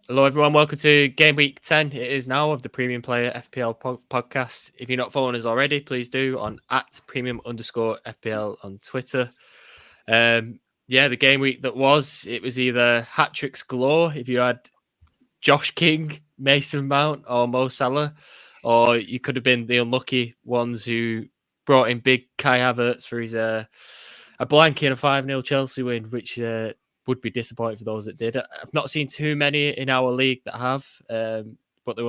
Hello, everyone. Welcome to Gameweek 10. It is now of the Premium Player FPL podcast. If you're not following us already, please do on @premium_FPL on Twitter. The game week that it was either hat tricks galore if you had Josh King, Mason Mount, or Mo Salah, or you could have been the unlucky ones who brought in big Kai Havertz for his a blank in a 5-0 Chelsea win, which would be disappointing for those that did. I've not seen too many in our league that have, but that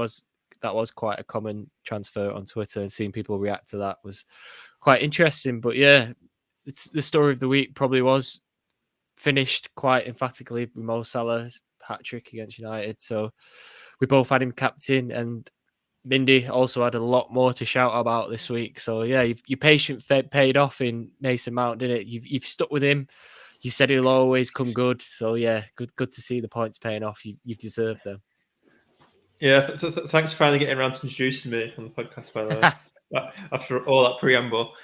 was quite a common transfer on Twitter, and seeing people react to that was quite interesting. But yeah, the story of the week probably was finished quite emphatically with Mo Salah's hat-trick against United. So we both had him captain, and Mindy also had a lot more to shout about this week. So yeah, your patience paid off in Mason Mount, didn't it? You've stuck with him. You said he'll always come good. So yeah, good to see the points paying off. You've deserved them. Yeah, thanks for finally getting around to introducing me on the podcast, by the way. After all that preamble.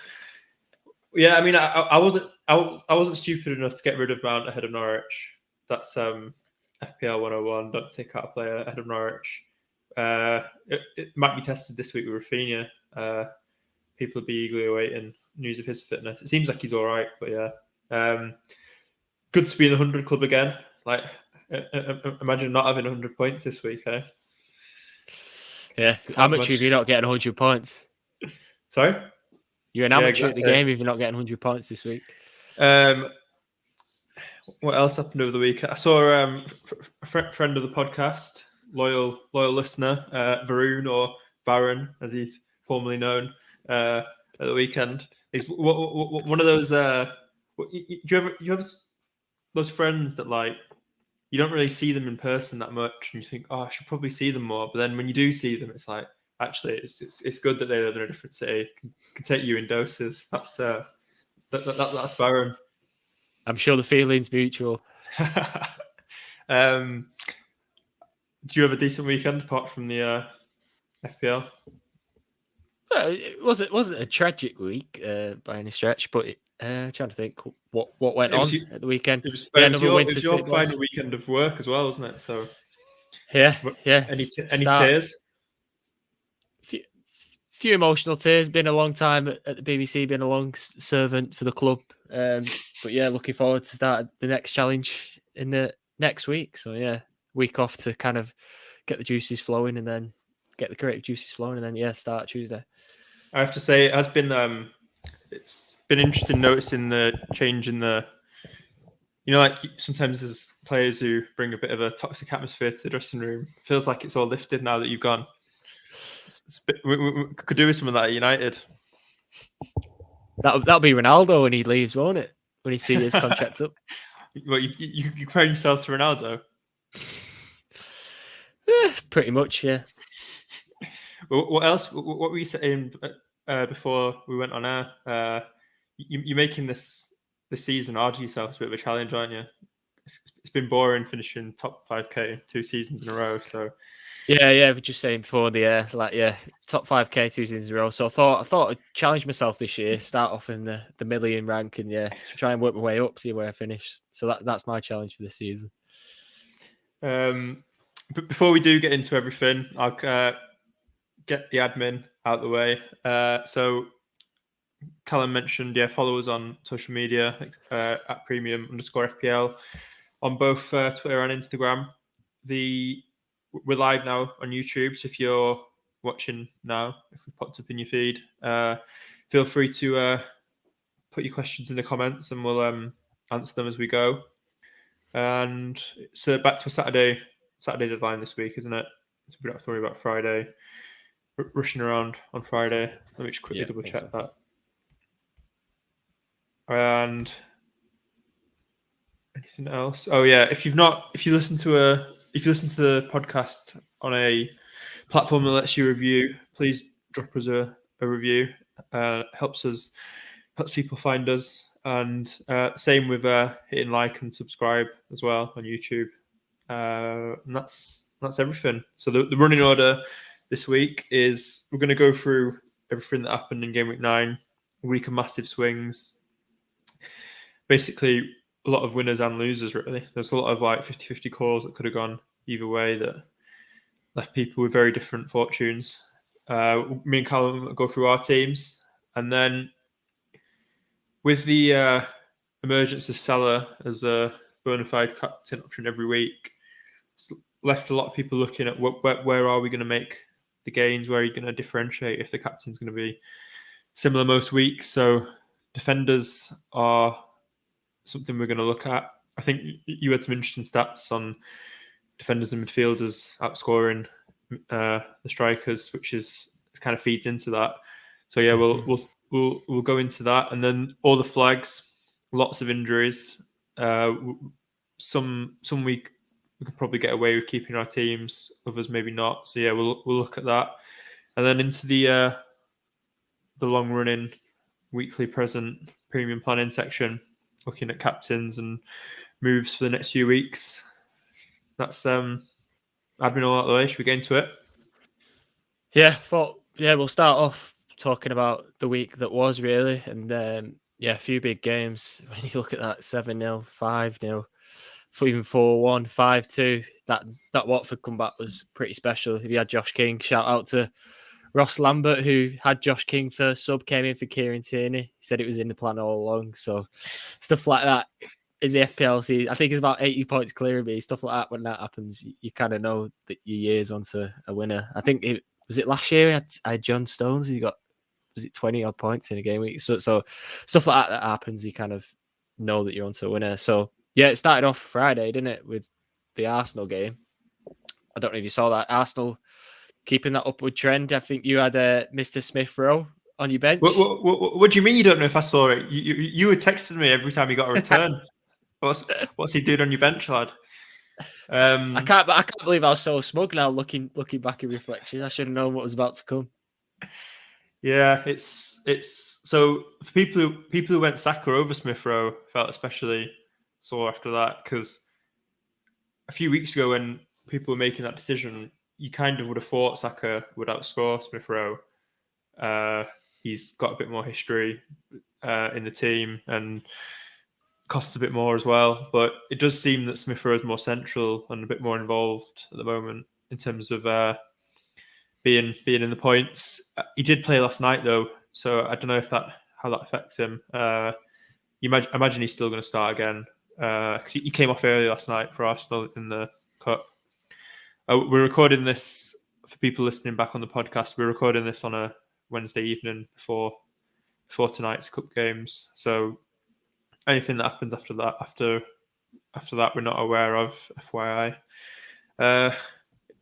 Yeah, I mean, I wasn't stupid enough to get rid of Mount ahead of Norwich. That's FPL 101. Don't take out a player ahead of Norwich. It might be tested this week with Rafinha. People will be eagerly awaiting news of his fitness. It seems like he's all right, but yeah. Good to be in the 100 club again. Like, imagine not having 100 points this week, eh? Yeah, amateur if you're not getting 100 points. Sorry? You're an amateur at the game if you're not getting 100 points this week. What else happened over the week? I saw a friend of the podcast, loyal listener, Varun, or Baron, as he's formerly known, at the weekend. He's one of those. Do you ever those friends that, like, you don't really see them in person that much, and you think, oh, I should probably see them more. But then when you do see them, it's like, actually, it's good that they live in a different city. Can take you in doses. That's Baron. I'm sure the feeling's mutual. Do you have a decent weekend apart from the FPL? It wasn't a tragic week by any stretch, but trying to think what went on at the weekend. It was your final weekend of work as well, wasn't it? So yeah. Any tears? Few emotional tears. Been a long time at the BBC. Been a long servant for the club. But yeah, looking forward to start the next challenge in the next week. So yeah, week off to kind of get the juices flowing, and then get the creative juices flowing, and then start Tuesday. I have to say, it has been it's been interesting noticing the change in the, like sometimes there's players who bring a bit of a toxic atmosphere to the dressing room. It feels like it's all lifted now that you've gone. We could do with some of that at United. That'll be Ronaldo when he leaves, won't it? When he sees his contract up. Well, you compare yourself to Ronaldo? Pretty much, yeah. What else? What were you saying before we went on air? You're making this season hard for yourself. It's a bit of a challenge, aren't you? It's been boring finishing top 5k 2 seasons in a row. So yeah, we're just saying before the air, top 5k 2 seasons in a row. So I thought I'd challenge myself this year, start off in the million rank, and try and work my way up, see where I finish. So that's my challenge for this season. But before we do get into everything, I'll get the admin out of the way. So Callum mentioned, follow us on social media at premium_FPL on both Twitter and Instagram. We're live now on YouTube, so if you're watching now, if we popped up in your feed, feel free to put your questions in the comments, and we'll answer them as we go. And so back to a Saturday deadline this week, isn't it? So we don't have to worry about Friday. Rushing around on Friday. Let me just quickly double check that. And anything else? Oh yeah, if you listen to the podcast on a platform that lets you review, please drop us a review. Helps people find us, and same with hitting like and subscribe as well on YouTube. And that's everything. So the running order this week is we're going to go through everything that happened in Game Week 9. A week of massive swings. Basically, a lot of winners and losers, really. There's a lot of like 50-50 calls that could have gone either way that left people with very different fortunes. Me and Callum go through our teams, and then with the emergence of Salah as a bona fide captain option every week, it's left a lot of people looking at where are we going to make the gains, where are you going to differentiate if the captain's going to be similar most weeks. So defenders are something we're going to look at. I think you had some interesting stats on defenders and midfielders outscoring the strikers, which is kind of feeds into that. So yeah, we'll go into that, and then all the flags, lots of injuries. Some week we could probably get away with keeping our teams, others maybe not. So yeah, we'll look at that, and then into the long running weekly present premium planning section, looking at captains and moves for the next few weeks. That's admin all out of the way. Should we get into it? Yeah, we'll start off talking about the week that was, really, and a few big games. When you look at that 7-0, 5-0, even 4-1, 5-2, that Watford comeback was pretty special. If you had Josh King, shout out to Ross Lambert, who had Josh King first sub, came in for Kieran Tierney. He said it was in the plan all along. So stuff like that in the FPL season, I think it's about 80 points clear of me. Stuff like that, when that happens, you kind of know that your year's onto a winner. I think was it last year I had John Stones. He got, was it 20 odd points in a game week? So stuff like that happens, you kind of know that you're onto a winner. So yeah, it started off Friday, didn't it, with the Arsenal game. I don't know if you saw that. Arsenal keeping that upward trend. I think you had Mr. Smith Rowe on your bench. What do you mean you don't know if I saw it? You were texting me every time you got a return. What's he doing on your bench, lad? I can't believe I was so smug now. Looking back in reflection, I should have known what was about to come. Yeah, it's so for people who went Saka over Smith Rowe, felt especially sore after that, because a few weeks ago when people were making that decision, you kind of would have thought Saka would outscore Smith Rowe. He's got a bit more history in the team and costs a bit more as well. But it does seem that Smith Rowe is more central and a bit more involved at the moment in terms of being in the points. He did play last night though, so I don't know how that affects him. I imagine he's still going to start again. He came off early last night for Arsenal in the cup. We're recording this for people listening back on the podcast. We're recording this on a Wednesday evening before tonight's cup games. So anything that happens after that, we're not aware of. FYI.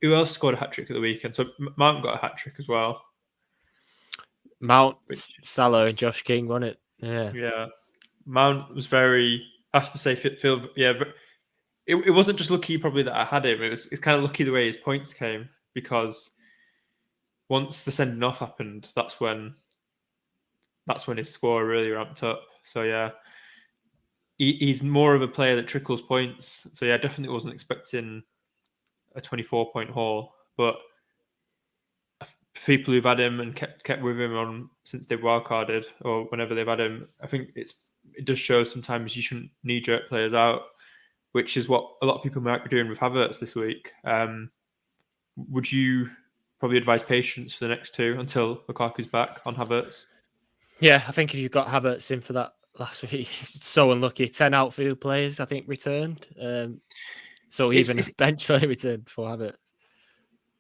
Who else scored a hat trick at the weekend? So Mount got a hat trick as well. Mount, Salah, and Josh King won it. Yeah. Mount was very. I have to say, Phil. Yeah, it wasn't just lucky probably that I had him. It's kind of lucky the way his points came, because once the sending off happened, that's when his score really ramped up. So yeah, he's more of a player that trickles points. So yeah, I definitely wasn't expecting a 24-point haul, but people who've had him and kept with him on since they've wildcarded or whenever they've had him, I think it does show sometimes you shouldn't knee-jerk players out, which is what a lot of people might be doing with Havertz this week. Would you probably advise patience for the next two until Lukaku's back on Havertz? Yeah, I think if you've got Havertz in for that last week, it's so unlucky. 10 outfield players, I think, returned. So even a bench player returned before Havertz.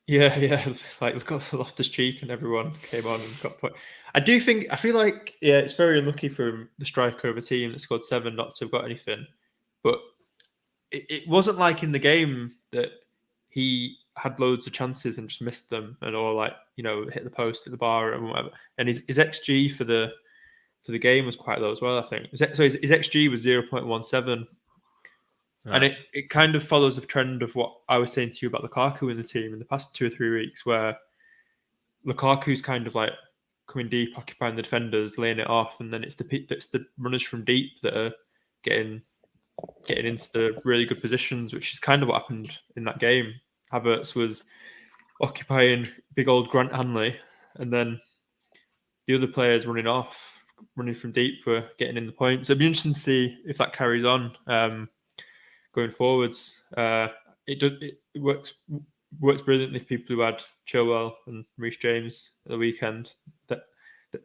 Yeah. Like look at Loftus-Cheek and everyone came on and got point. I feel like it's very unlucky for the striker of a team that scored 7 not to have got anything. But it wasn't like in the game that he had loads of chances and just missed them, and or like hit the post at the bar and whatever. And his XG for the game was quite low as well, I think. So his XG was 0.17. Right. And it kind of follows the trend of what I was saying to you about Lukaku in the team in the past 2 or 3 weeks, where Lukaku's kind of like coming deep, occupying the defenders, laying it off, and then it's the runners from deep that are getting into the really good positions, which is kind of what happened in that game. Havertz was occupying big old Grant Hanley, and then the other players running off, running from deep were getting in the points. So it'd be interesting to see if that carries on going forwards. It works brilliantly for people who had Chilwell and Reece James at the weekend. That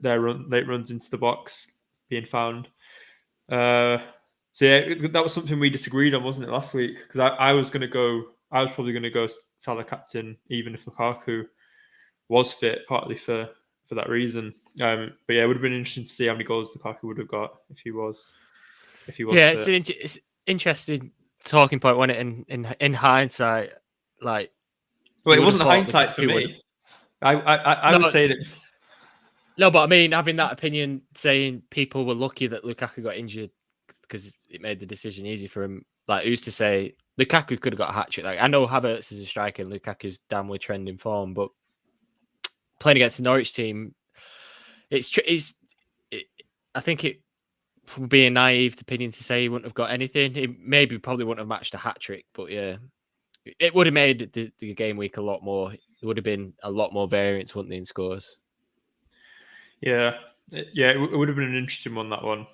their late runs into the box being found. So yeah, that was something we disagreed on, wasn't it, last week? Because I was probably going to go Salah captain, even if Lukaku was fit, partly for that reason. But yeah, it would have been interesting to see how many goals Lukaku would have got if he was. Yeah, fit. it's interesting talking point when it in hindsight, like. Well, it wasn't hindsight for me. I would say that. No, but I mean, having that opinion, saying people were lucky that Lukaku got injured because it made the decision easy for him. Like, who's to say Lukaku could have got a hat trick? Like, I know Havertz is a striker and Lukaku's downward trending form, but playing against the Norwich team, I think it would be a naive opinion to say he wouldn't have got anything. He probably wouldn't have matched a hat trick, but yeah, it would have made the game week a lot more. There would have been a lot more variance, wouldn't there, in scores? Yeah, it would have been an interesting one, that one.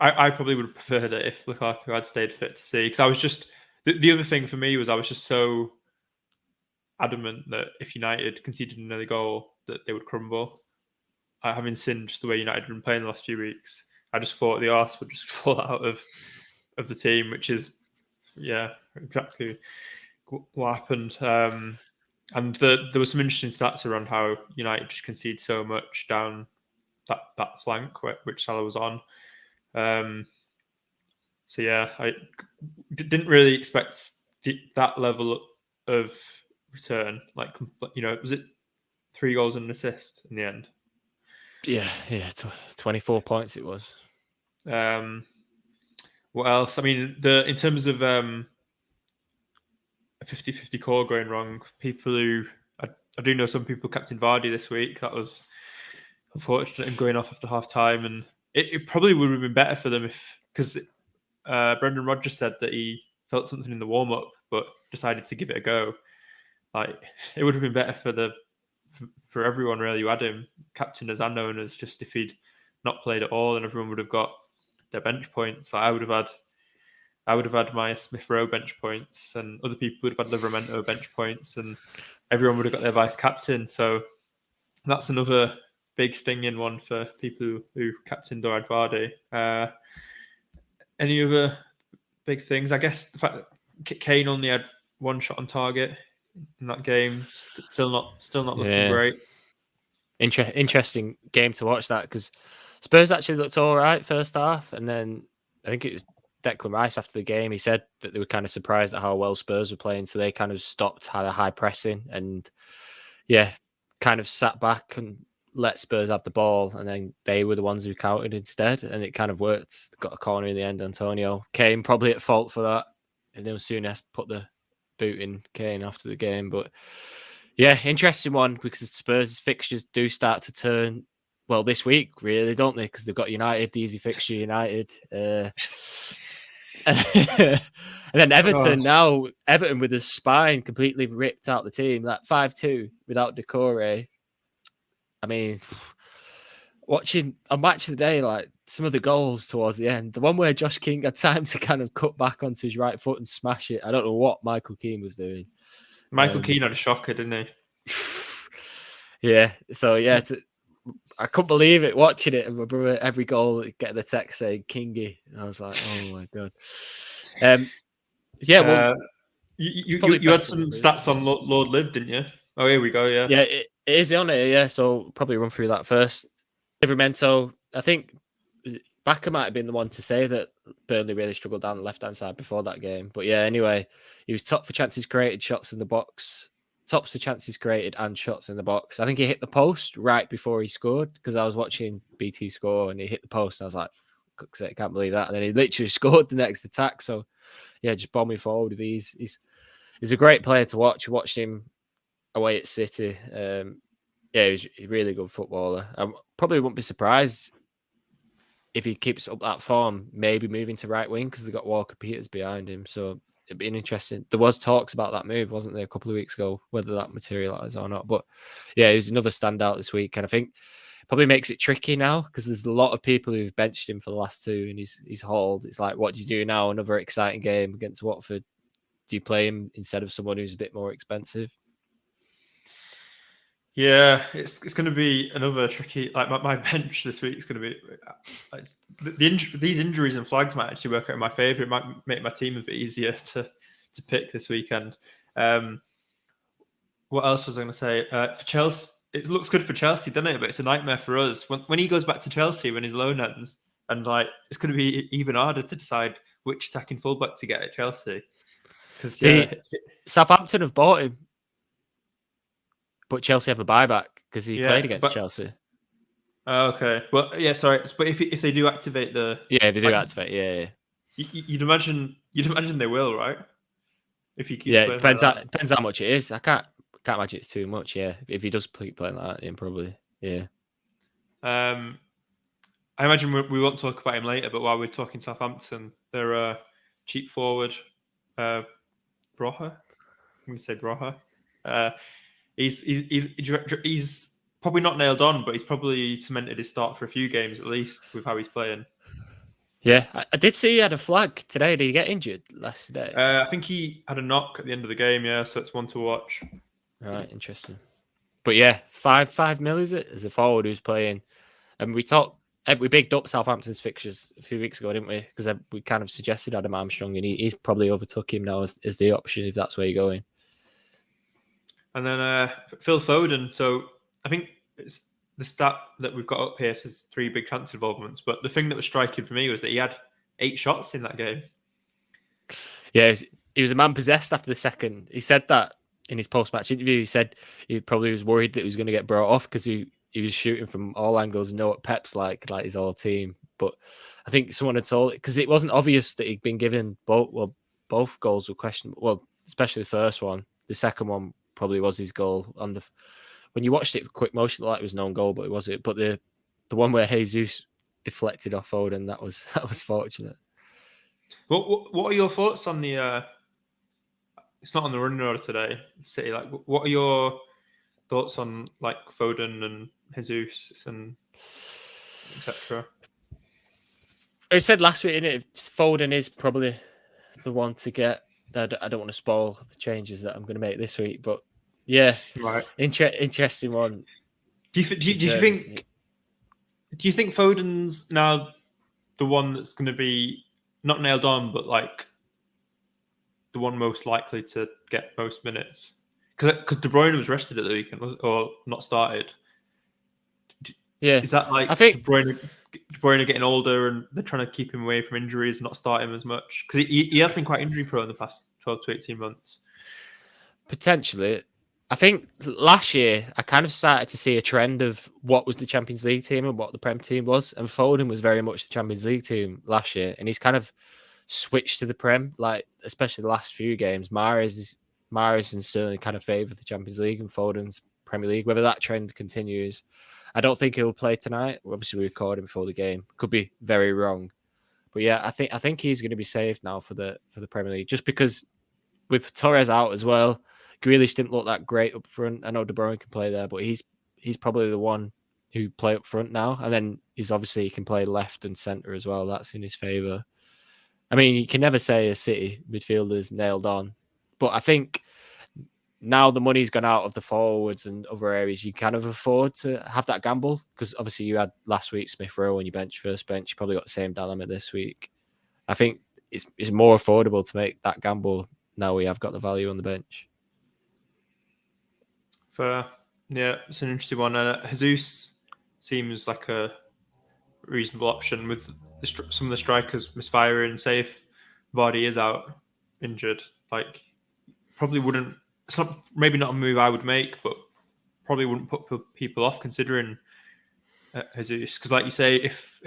I probably would have preferred it if Lukaku had stayed fit to see, because I was just the other thing for me was I was just so adamant that if United conceded an early goal that they would crumble. Having seen just the way United have been playing the last few weeks, I just thought the arse would just fall out of the team, which is exactly what happened. And there were some interesting stats around how United just conceded so much down that flank which Salah was on. So yeah, I didn't really expect that level of return. Like, was it 3 goals and an assist in the end? Yeah, 24 points it was. What else? I mean, in terms of a 50-50 call going wrong, people who I do know some people captain Vardy this week. That was unfortunate, him going off after half time, and it probably would have been better for them because Brendan Rodgers said that he felt something in the warm up, but decided to give it a go. Like, it would have been better for everyone really who had him captain as and owners. Just if he'd not played at all, and everyone would have got their bench points. I would have had my Smith Rowe bench points, and other people would have had Livramento bench points, and everyone would have got their vice captain. So that's another big stinging one for people who captained or had Vardy. Any other big things? I guess the fact that Kane only had 1 shot on target in that game, still not looking great. Interesting game to watch that, because Spurs actually looked all right first half, and then I think it was Declan Rice after the game. He said that they were kind of surprised at how well Spurs were playing, so they kind of stopped high pressing and kind of sat back and let Spurs have the ball, and then they were the ones who countered instead, and it kind of worked. Got a corner in the end. Antonio Kane probably at fault for that. And then Souness put the boot in Kane after the game, but yeah, interesting one, because Spurs fixtures do start to turn well this week, really, don't they? Because they've got United, the easy fixture, United. And then Everton now. Everton with his spine completely ripped out the team. That 5-2 without Decore. I mean, watching a match of the day, like some of the goals towards the end, the one where Josh King had time to kind of cut back onto his right foot and smash it. I don't know what Michael Keane was doing. Michael Keane had a shocker, didn't he? Yeah. So yeah, I couldn't believe it watching it. And my brother, every goal, getting the text saying Kingy. And I was like, oh my God. Yeah. Well, you had some stats on Lord Liv, didn't you? Oh, here we go. Yeah. Yeah, it is on it. Yeah. So probably run through that first. Livramento, I think Bakker might have been the one to say that Burnley really struggled down the left-hand side before that game. But yeah, anyway, he was top for chances created, shots in the box, tops for chances created and shots in the box. I think he hit the post right before he scored, because I was watching BT score and he hit the post. And I was like, fuck's sake, I can't believe that. And then he literally scored the next attack. So yeah, just bombing forward with these. He's a great player to watch. I watched him away at City. Yeah, he's a really good footballer. I probably wouldn't be surprised if he keeps up that form, maybe moving to right wing, because they've got Walker Peters behind him. So it'd be interesting. There was talks about that move, wasn't there, a couple of weeks ago, whether that materialised or not. But yeah, he was another standout this week. And I think probably makes it tricky now because there's a lot of people who've benched him for the last two and he's hauled. It's like, what do you do now? Another exciting game against Watford. Do you play him instead of someone who's a bit more expensive? Yeah, it's going to be another tricky. Like my bench this week is going to be these injuries and flags might actually work out in my favour. It might make my team a bit easier to pick this weekend. What else was I going to say? For Chelsea, it looks good for Chelsea, doesn't it? But it's a nightmare for us when he goes back to Chelsea when his loan ends, and like it's going to be even harder to decide which attacking fullback to get at Chelsea. Because Southampton have bought him. But Chelsea have a buyback because he played against Chelsea. Okay. Well, yeah, sorry. But if they do activate if they do activate, yeah. You'd imagine they will, right? If he keeps playing depends how much it is. I can't imagine it's too much. Yeah, if he does keep playing like that, then probably I imagine we won't talk about him later. But while we're talking Southampton, their cheap forward, Broha. I'm going to say Broha. He's probably not nailed on, but he's probably cemented his start for a few games at least with how he's playing. Yeah, I did see he had a flag today. Did he get injured last day? I think he had a knock at the end of the game. Yeah, so it's one to watch. Right, interesting. But yeah, 5 mil is it as a forward who's playing? And we bigged up Southampton's fixtures a few weeks ago, didn't we? Because we kind of suggested Adam Armstrong, and he's probably overtook him now as the option if that's where you're going. And then Phil Foden. So I think it's the stat that we've got up here says 3 big chance involvements. But the thing that was striking for me was that he had 8 shots in that game. Yeah, he was a man possessed after the second. He said that in his post-match interview. He said he probably was worried that he was going to get brought off because he was shooting from all angles and know what Pep's like his whole team. But I think someone had told it because it wasn't obvious that he'd been given both goals were questionable. Well, especially the first one. The second one probably was his goal when you watched it for quick motion, like it was no own goal, but it wasn't. But the one where Jesus deflected off Foden, that was fortunate. What are your thoughts on the? It's not on the running order today. City, like, what are your thoughts on like Foden and Jesus and etc.? I said last week, innit, Foden is probably the one to get. I don't want to spoil the changes that I'm going to make this week, but yeah, right, interesting one. Do you think Foden's now the one that's going to be not nailed on, but like the one most likely to get most minutes? Because De Bruyne was rested at the weekend, or not started. Yeah, is that like I think De Bruyne getting older and they're trying to keep him away from injuries and not start him as much? Because he has been quite injury prone in the past 12 to 18 months. Potentially. I think last year I kind of started to see a trend of what was the Champions League team and what the Prem team was. And Foden was very much the Champions League team last year. And he's kind of switched to the Prem, like especially the last few games. Mahrez and Sterling kind of favour the Champions League and Foden's Premier League. Whether that trend continues, I don't think he'll play tonight. Obviously, we recorded before the game. Could be very wrong. But yeah, I think he's going to be saved now for the Premier League. Just because with Torres out as well, Grealish didn't look that great up front. I know De Bruyne can play there, but he's probably the one who play up front now. And then he can play left and centre as well. That's in his favour. I mean, you can never say a City midfielder's nailed on. But I think now the money's gone out of the forwards and other areas, you kind of afford to have that gamble. Because obviously you had last week Smith Rowe on your first bench. You probably got the same dilemma this week. I think it's more affordable to make that gamble now we have got the value on the bench. Yeah, it's an interesting one. Jesus seems like a reasonable option with some of the strikers misfiring. Say if Vardy is out injured, like probably wouldn't. It's maybe not a move I would make, but probably wouldn't put people off considering Jesus. Because, like you say, if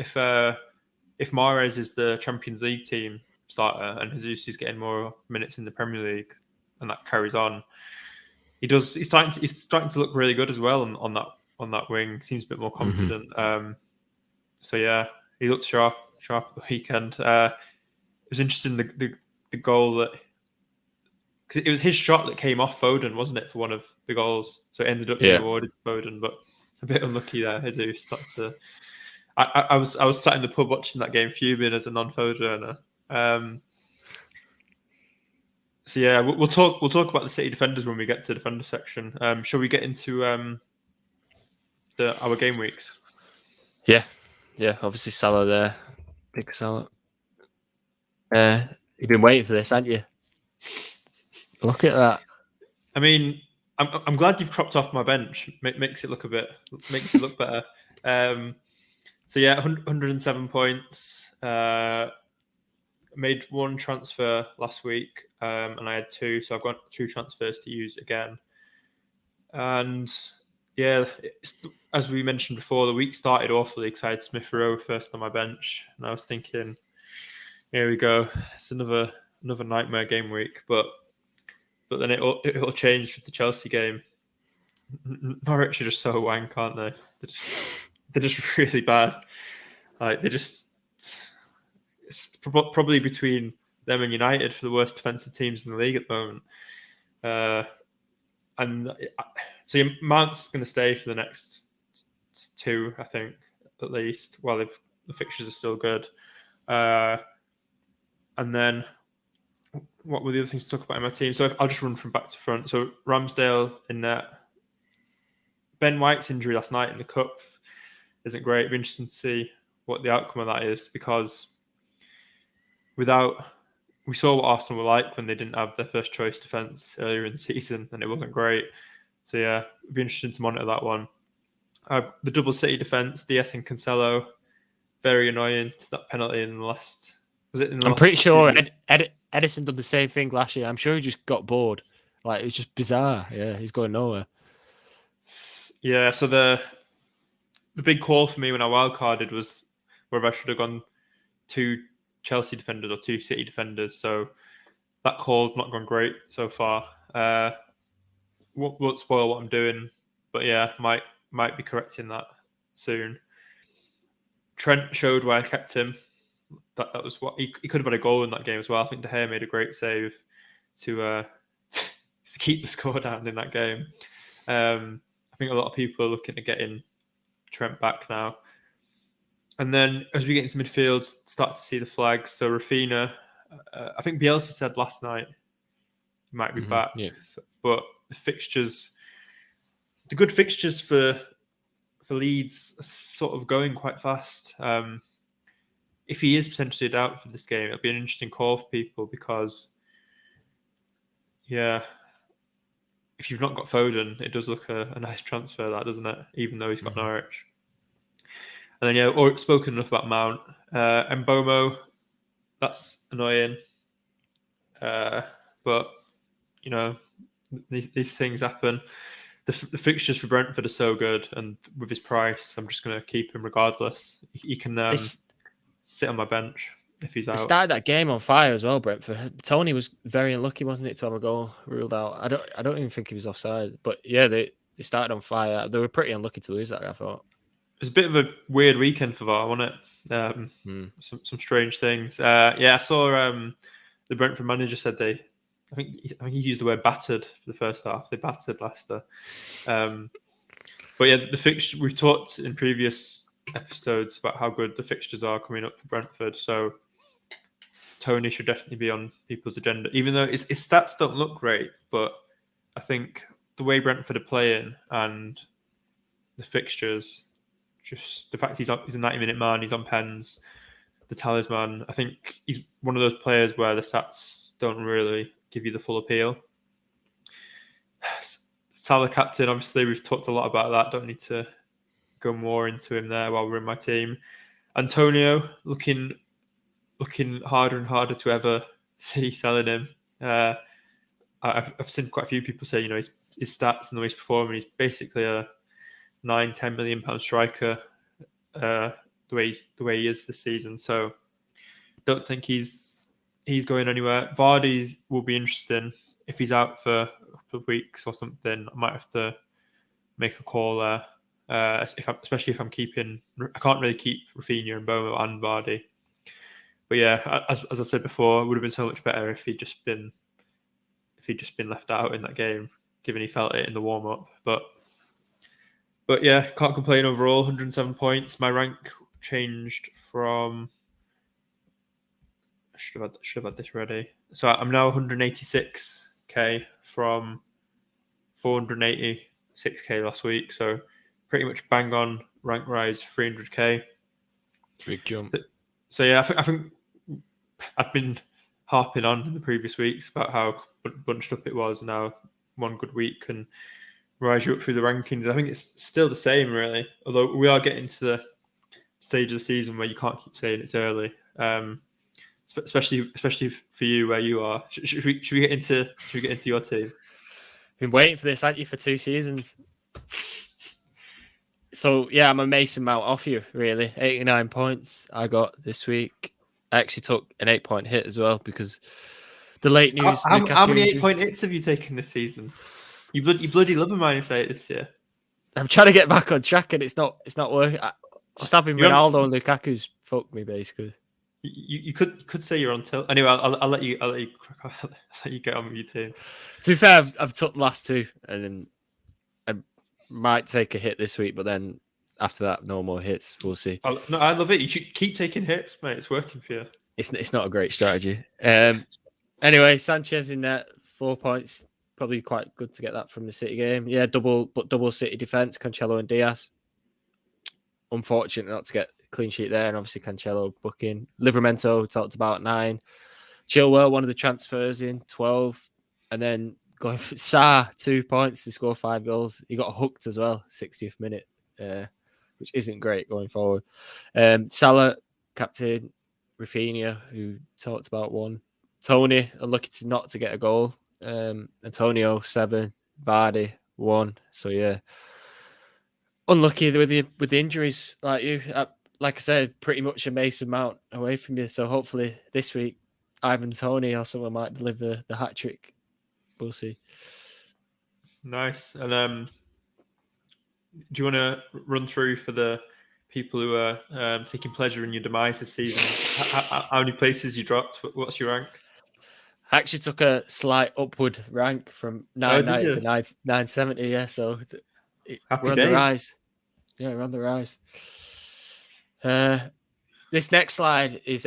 Mahrez is the Champions League team starter and Jesus is getting more minutes in the Premier League, and that carries on. He's starting to look really good as well on that wing. Seems a bit more confident. Mm-hmm. So yeah, he looked sharp at the weekend. It was interesting the goal that because it was his shot that came off Foden, wasn't it, for one of the goals? So it ended up being awarded to Foden. But a bit unlucky there, Jesus. I was sat in the pub watching that game, fuming as a non-Foden owner. So yeah, we'll talk about the City defenders when we get to the defender section. Shall we get into our game weeks? Yeah. Obviously Salah there, big Salah. You've been waiting for this, haven't you? Look at that. I mean, I'm glad you've cropped off my bench. Makes it look better. So yeah, 107 points. Made one transfer last week, and I had two, so I've got 2 transfers to use again. And yeah, as we mentioned before, the week started awfully because I had Smith Rowe first on my bench, and I was thinking, here we go, it's another nightmare game week. But then it'll change with the Chelsea game. Norwich are just so wank, aren't they? They're just really bad. Like it's probably between them and United for the worst defensive teams in the league at the moment. And so Mount's going to stay for the next 2, I think, at least, while the fixtures are still good. And then what were the other things to talk about in my team? So I'll just run from back to front. So Ramsdale in net. Ben White's injury last night in the Cup isn't great. It'll be interesting to see what the outcome of that is, because we saw what Arsenal were like when they didn't have their first choice defence earlier in the season, and it wasn't great. So yeah, it'll be interesting to monitor that one. The double City defence, DS and Cancelo, very annoying. That penalty in the last... I'm pretty sure Edison did the same thing last year. I'm sure he just got bored. Like, it was just bizarre. Yeah, he's going nowhere. Yeah, so the big call for me when I wildcarded was whether I should have gone 2 Chelsea defenders or 2 City defenders. So that call's not gone great so far. Won't spoil what I'm doing, but yeah, might be correcting that soon. Trent showed where I kept him. That was what he could have had a goal in that game as well. I think De Gea made a great save to keep the score down in that game. I think a lot of people are looking at getting Trent back now. And then as we get into midfield, start to see the flags. So Rafinha, I think Bielsa said last night he might be back. Yeah. But the good fixtures for Leeds are sort of going quite fast. If he is potentially a doubt for this game, it'll be an interesting call for people because, yeah, if you've not got Foden, it does look a nice transfer, that, doesn't it? Even though he's got Norwich. And then, yeah, spoken enough about Mount. Mbomo, that's annoying. But, you know, these things happen. The fixtures for Brentford are so good, and with his price, I'm just going to keep him regardless. He can sit on my bench if he's out. They started that game on fire as well, Brentford. Tony was very unlucky, wasn't it, to have a goal ruled out? I don't even think he was offside. But yeah, they started on fire. They were pretty unlucky to lose that, I thought. It was a bit of a weird weekend for VAR, wasn't it? Some strange things. I saw the Brentford manager said I think he used the word battered for the first half. They battered Leicester. But yeah, the fixture, we've talked in previous episodes about how good the fixtures are coming up for Brentford. So Tony should definitely be on people's agenda, even though his stats don't look great. But I think the way Brentford are playing and the fixtures, just the fact he's a 90-minute man, he's on pens, the talisman. I think he's one of those players where the stats don't really give you the full appeal. Salah captain, obviously we've talked a lot about that. Don't need to go more into him there while we're in my team. Antonio looking harder and harder to ever see selling him. I've seen quite a few people say, his stats and the way he's performing, he's basically a 9-10 million pound striker. The way he is this season, so don't think he's going anywhere. Vardy will be interesting if he's out for a couple of weeks or something. I might have to make a call there. Especially if I'm keeping, I can't really keep Rafinha and Bomo and Vardy. But yeah, as I said before, it would have been so much better if he'd just been left out in that game, given he felt it in the warm up. But But yeah, can't complain overall. 107 points. My rank changed from. I should have had this ready. So I'm now 186k from 486k last week. So pretty much bang on rank rise 300k. Big jump. So yeah, I think I've been harping on in the previous weeks about how bunched up it was. Now one good week can rise you up through the rankings. I think it's still the same, really. Although we are getting to the stage of the season where you can't keep saying it's early, especially for you where you are. Should we get into your team? Been waiting for this, haven't you, for 2 seasons? So yeah, I'm a Mason Mount off you, really. 89 points I got this week. I actually took an 8-point hit as well because the late news. How many 8-point hits have you taken this season? You bloody love a -8 this year. I'm trying to get back on track and it's not working. Just having Ronaldo and Lukaku's fucked me basically. You could say you're on tilt. Anyway, I'll let you get on with your team. To be fair, I've took the last 2 and then I might take a hit this week, but then after that, no more hits. We'll see. No, I love it. You should keep taking hits, mate. It's working for you. It's not a great strategy. Anyway, Sanchez in there, 4 points. Probably quite good to get that from the City game. Yeah, double City defense, Cancelo and Diaz. Unfortunate not to get a clean sheet there, and obviously Cancelo booking. Livramento talked about 9. Chilwell, one of the transfers in 12, and then going for Salah, 2 points to score 5 goals. He got hooked as well, 60th minute, which isn't great going forward. Salah, captain, Rafinha, who talked about 1. Tony, unlucky not to get a goal. Antonio, 7. Vardy, 1. So yeah, unlucky with the injuries. Like you, like I said, pretty much a Mason Mount away from you. So hopefully this week, Ivan Tony or someone might deliver the hat trick. We'll see. Nice. And do you want to run through for the people who are taking pleasure in your demise this season? How many places you dropped? What's your rank? I actually took a slight upward rank from 990 to 970. Yeah, so we're on the rise. Yeah, we're on the rise. This next slide is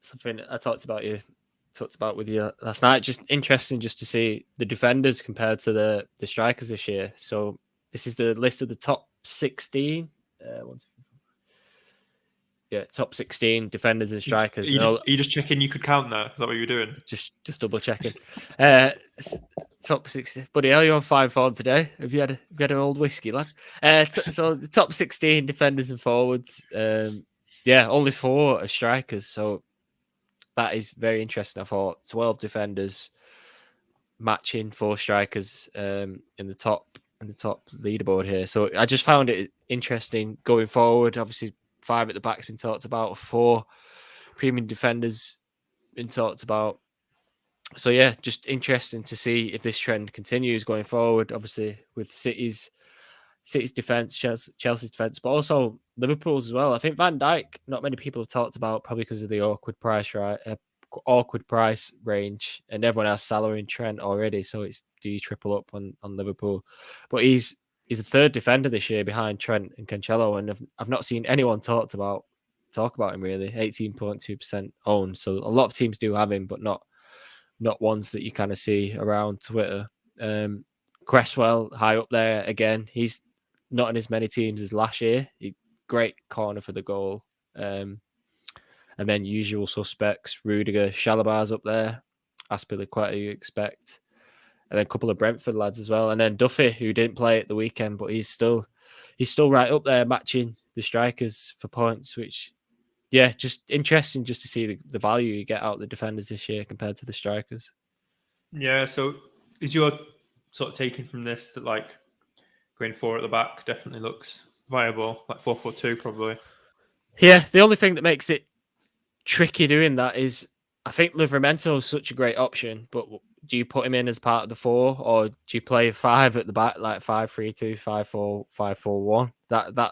something I talked about with you last night. Just interesting just to see the defenders compared to the strikers this year. So this is the list of the top 16. Top 16 defenders and strikers. Are you just checking you could count that? Is that what you were doing? Just double checking. Top 16. Buddy, are you on fine form today? Have you had an old whiskey, lad? So the top 16 defenders and forwards. Only 4 are strikers. So that is very interesting. I thought 12 defenders matching 4 strikers in the top leaderboard here. So I just found it interesting going forward. Obviously, 5 at the back's been talked about, 4 premium defenders been talked about. So yeah, just interesting to see if this trend continues going forward. Obviously, with City's defense, Chelsea's defense, but also Liverpool's as well. I think Van Dijk, not many people have talked about, probably because of the awkward price range, and everyone has Salah and Trent already. So it's do you triple up on Liverpool? But he's a 3rd defender this year behind Trent and Cancelo, and I've not seen anyone talk about him really. 18.2% owned, so a lot of teams do have him, but not ones that you kind of see around Twitter. Cresswell high up there again. He's not in as many teams as last year. Great corner for the goal. And then usual suspects, Rudiger, Chalobah's up there. Aspilicueta you expect. And then a couple of Brentford lads as well. And then Duffy, who didn't play at the weekend, but he's still right up there matching the strikers for points, which, yeah, just interesting just to see the value you get out of the defenders this year compared to the strikers. Yeah, so is your sort of taking from this that like going 4 at the back definitely looks viable, like 4-4-2 probably? Yeah, the only thing that makes it tricky doing that is I think Livramento is such a great option, but do you put him in as part of the 4 or do you play 5 at the back, like 5-3-2, 5-4, 5-4-1? I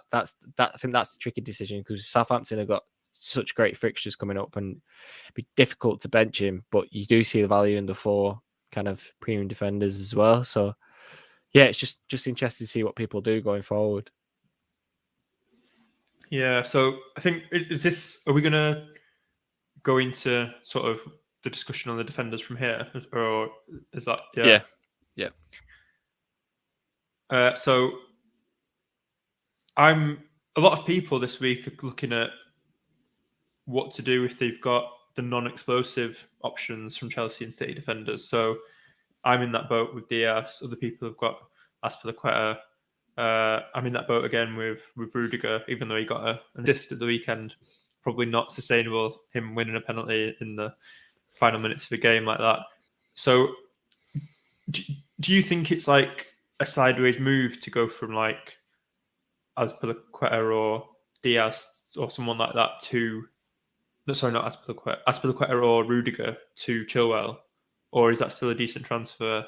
think that's the tricky decision because Southampton have got such great fixtures coming up and it'd be difficult to bench him, but you do see the value in the 4 kind of premium defenders as well. So yeah, it's just interesting to see what people do going forward. Yeah, so I think are we going to go into sort of the discussion on the defenders from here, or is that Yeah. So a lot of people this week are looking at what to do if they've got the non-explosive options from Chelsea and City defenders. So I'm in that boat with Diaz. Other people have got Aspilicueta. I'm in that boat again with Rudiger, even though he got an assist at the weekend. Probably not sustainable, him winning a penalty in the final minutes of a game like that. So do you think it's like a sideways move to go from like Aspilicueta or Diaz or someone like that to... No, sorry, not Aspilicueta or Rudiger to Chilwell? Or is that still a decent transfer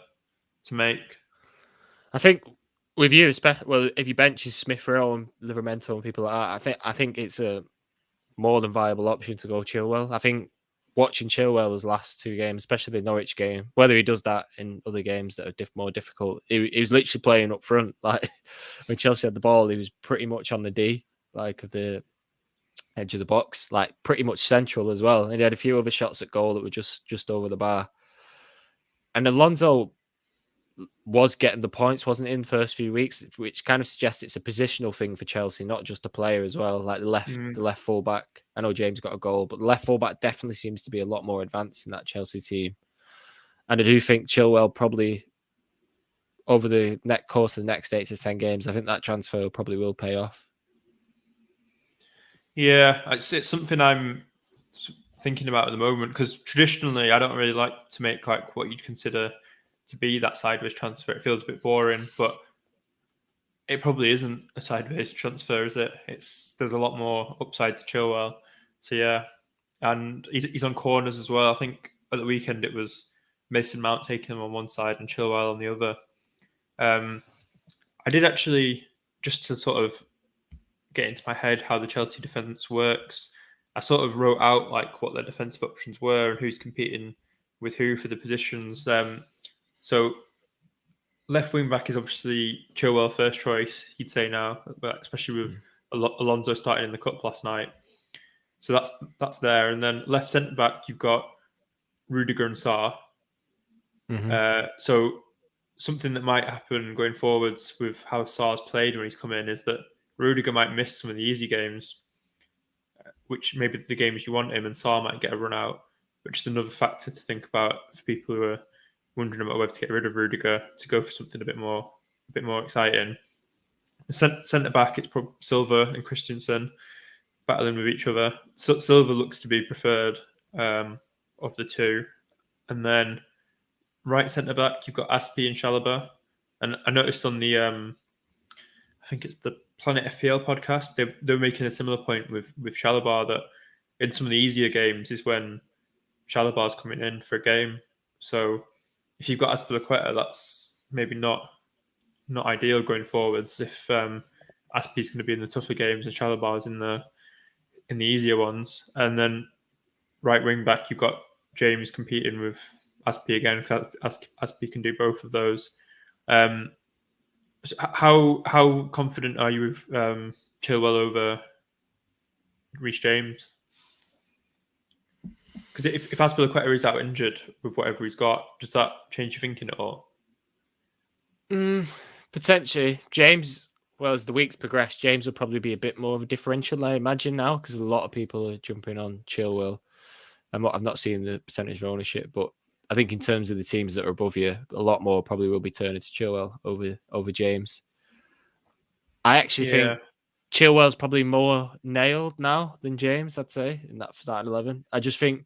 to make? I think with you, well, if you benches Smith Rowe and Livramento and people like that, I think it's a more than viable option to go Chilwell. I think watching Chilwell's last two games, especially the Norwich game, whether he does that in other games that are more difficult, he was literally playing up front. Like when Chelsea had the ball, he was pretty much on the D, like of the edge of the box, like pretty much central as well. And he had a few other shots at goal that were just over the bar. And Alonso was getting the points, wasn't it, in the first few weeks, which kind of suggests it's a positional thing for Chelsea, not just a player as well. Like the left fullback. I know James got a goal, but the left fullback definitely seems to be a lot more advanced in that Chelsea team. And I do think Chilwell probably over the course of the next 8 to 10 games, I think that transfer probably will pay off. Yeah, it's something I'm thinking about at the moment, because traditionally I don't really like to make like what you'd consider to be that sideways transfer. It feels a bit boring, but it probably isn't a sideways transfer, is it? There's a lot more upside to Chilwell. So yeah, and he's on corners as well. I think at the weekend it was Mason Mount taking him on one side and Chilwell on the other. I did actually, just to sort of get into my head how the Chelsea defence works, I sort of wrote out like what their defensive options were and who's competing with who for the positions. So left wing back is obviously Chilwell first choice, he'd say now, but especially with Alonso starting in the cup last night. So that's there. And then left centre back, you've got Rudiger and Salah. So something that might happen going forwards with how Salah's played when he's come in is that Rudiger might miss some of the easy games, which maybe the games you want him, and Salah might get a run out, which is another factor to think about for people who are wondering about whether to get rid of Rudiger to go for something a bit more exciting. Centre back, it's probably Silva and Christensen battling with each other. So Silva looks to be preferred of the two, and then right centre back, you've got Aspi and Chalobah. And I noticed on the I think it's the Planet FPL podcast, they're making a similar point with Chalobah, that in some of the easier games is when Chalobah's coming in for a game. So if you've got Aspilicueta, that's maybe not ideal going forwards. If Aspi's going to be in the tougher games and Chalobah's in the easier ones, and then right wing back, you've got James competing with Aspi again, because Aspi can do both of those. How confident are you with Chilwell over Reece James? Because if Aspilicueta is out injured with whatever he's got, does that change your thinking at all? Potentially. James, well, as the weeks progress, James will probably be a bit more of a differential, I imagine, now, because a lot of people are jumping on Chilwell. I've not seen the percentage of ownership, but I think in terms of the teams that are above you, a lot more probably will be turning to Chilwell over James. I actually think Chilwell's probably more nailed now than James, I'd say, in that starting 11. I just think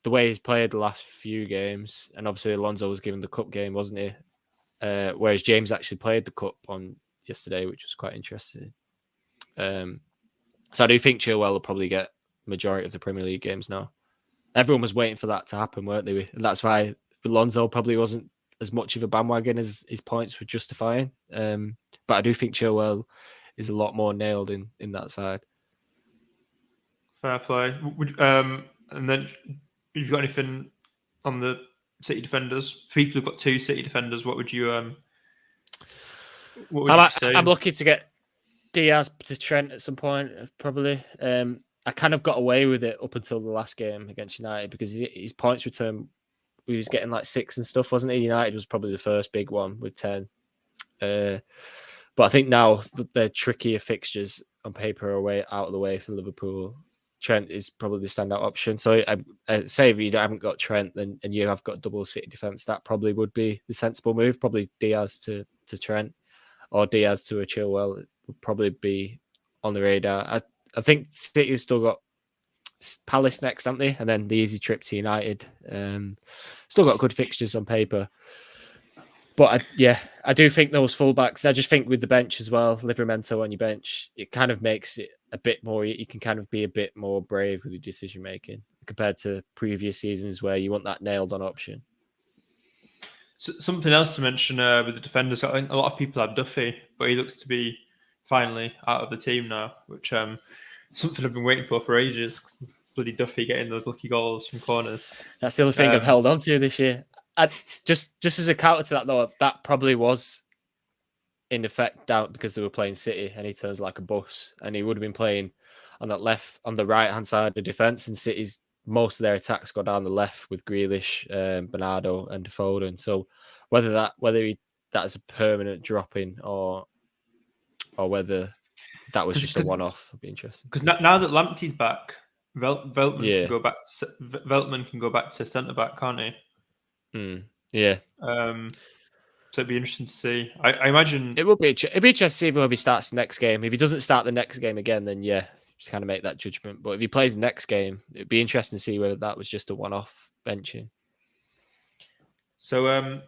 the way he's played the last few games, and obviously Alonso was given the cup game, wasn't he? Whereas James actually played the cup on yesterday, which was quite interesting. So I do think Chilwell will probably get majority of the Premier League games now. Everyone was waiting for that to happen, weren't they? And that's why Alonso probably wasn't as much of a bandwagon as his points were justifying. But I do think Chilwell is a lot more nailed in that side. Fair play. And then you've got anything on the City defenders? For people who've got two City defenders, what would you What would you say? I'm looking to get Diaz to Trent at some point, probably. I kind of got away with it up until the last game against United because his points return, he was getting like 6 and stuff, wasn't he? United was probably the first big one with 10. But I think now the trickier fixtures on paper are out of the way for Liverpool. Trent is probably the standout option. So I say if you haven't got Trent and you have got double City defence, that probably would be the sensible move. Probably Diaz to Trent or Diaz to a Chilwell would probably be on the radar. I think City have still got Palace next, haven't they? And then the easy trip to United. Still got good fixtures on paper. But I do think those fullbacks, I just think with the bench as well, Livramento on your bench, it kind of makes it a bit more, you can kind of be a bit more brave with your decision making compared to previous seasons where you want that nailed on option. So, something else to mention with the defenders, I think a lot of people have Duffy, but he looks to be finally out of the team now, which something I've been waiting for ages. Bloody Duffy getting those lucky goals from corners. That's the only thing I've held on to this year. Just as a counter to that, though, that probably was in effect down because they were playing City and he turns like a bus and he would have been playing on the right hand side of defence, and City's most of their attacks go down the left with Grealish, Bernardo and Foden. So whether that's a permanent drop in or whether that was just a one off would be interesting. Because now that Lamptey's back, Veltman can go back to centre back, can't he? Yeah. So it'd be interesting to see. I imagine it'd be interesting to see if he starts the next game. If he doesn't start the next game again, then just kind of make that judgment. But if he plays the next game, it'd be interesting to see whether that was just a one-off benching. So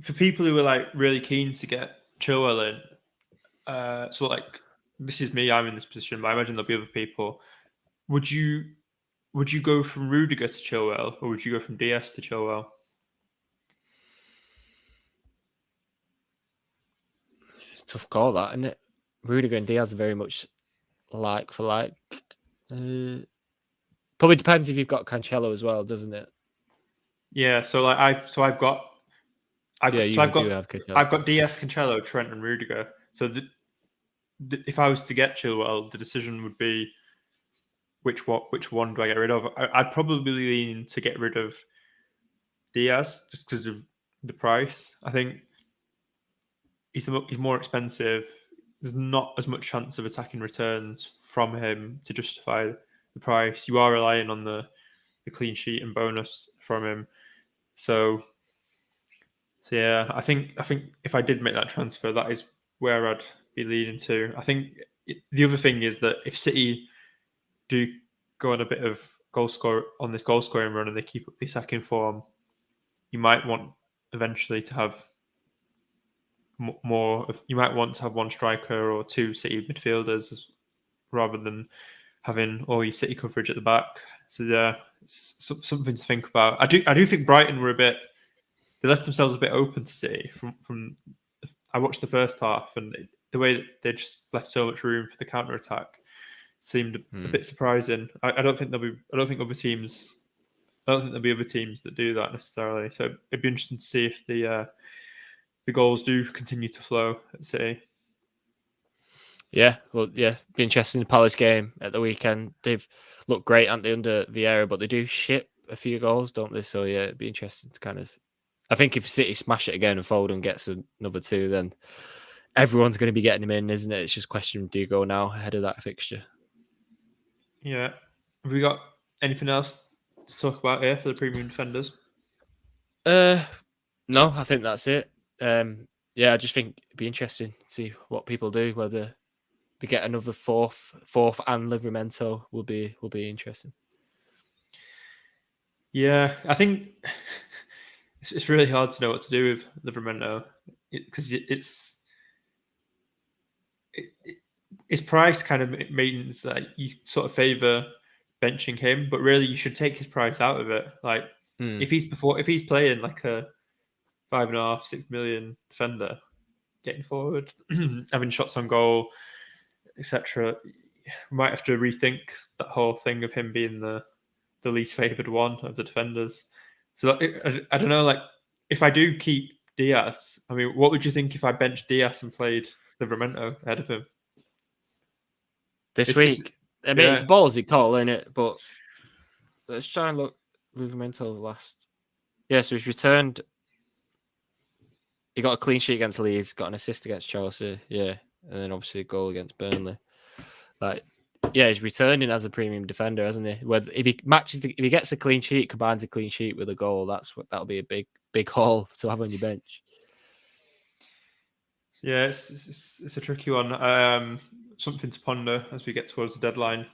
for people who are like really keen to get Chilwell in, so like this is me, I'm in this position, but I imagine there'll be other people. Would you go from Rudiger to Chilwell, or would you go from DS to Chilwell? It's a tough call, that, isn't it? Rudiger and Diaz are very much like for like. Probably depends if you've got Cancelo as well, doesn't it? Yeah. So like I've got DS, Cancelo, Trent, and Rudiger. So if I was to get Chilwell, the decision would be which one do I get rid of? I'd probably lean to get rid of Diaz just because of the price. I think he's more expensive. There's not as much chance of attacking returns from him to justify the price. You are relying on the clean sheet and bonus from him. So yeah, I think if I did make that transfer, that is where I'd be leaning to. I think the other thing is that if City do go on a bit of goal scoring run and they keep up the second form, you might want eventually to have more. You might want to have one striker or two City midfielders rather than having all your City coverage at the back. So yeah, it's something to think about. I do think Brighton were they left themselves a bit open to City from. I watched the first half and the way that they just left so much room for the counter attack seemed a bit surprising. I don't think there'll be other teams that do that necessarily. So it'd be interesting to see if the goals do continue to flow at City. Yeah, well, yeah, be interesting. The Palace game at the weekend. They've looked great, aren't they, under Vieira, but they do ship a few goals, don't they? So yeah, it'd be interesting to kind of. I think if City smash it again and Foden gets another 2, then everyone's going to be getting him in, isn't it? It's just a question: do you go now ahead of that fixture? Yeah. Have we got anything else to talk about here for the premium defenders? No, I think that's it. I just think it'd be interesting to see what people do. Whether they get another fourth and Livramento will be interesting. Yeah, I think it's really hard to know what to do with Livramento because his price kind of means that you sort of favour benching him, but really you should take his price out of it. Like if he's playing like a 5.5-6 million defender, getting forward, having shots on goal, etc., we might have to rethink that whole thing of him being the least favoured one of the defenders. So I don't know, like if I do keep Diaz. I mean, what would you think if I benched Diaz and played Livramento ahead of him this week? I mean, it's a ballsy call, isn't it? But let's try and look. Livramento last. Yeah, so he's returned. He got a clean sheet against Leeds, got an assist against Chelsea, yeah, and then obviously a goal against Burnley. Like, yeah, he's returning as a premium defender, hasn't he? Whether if he if he gets a clean sheet, combines a clean sheet with a goal, that'll be a big haul to have on your bench. Yeah, it's a tricky one. Something to ponder as we get towards the deadline.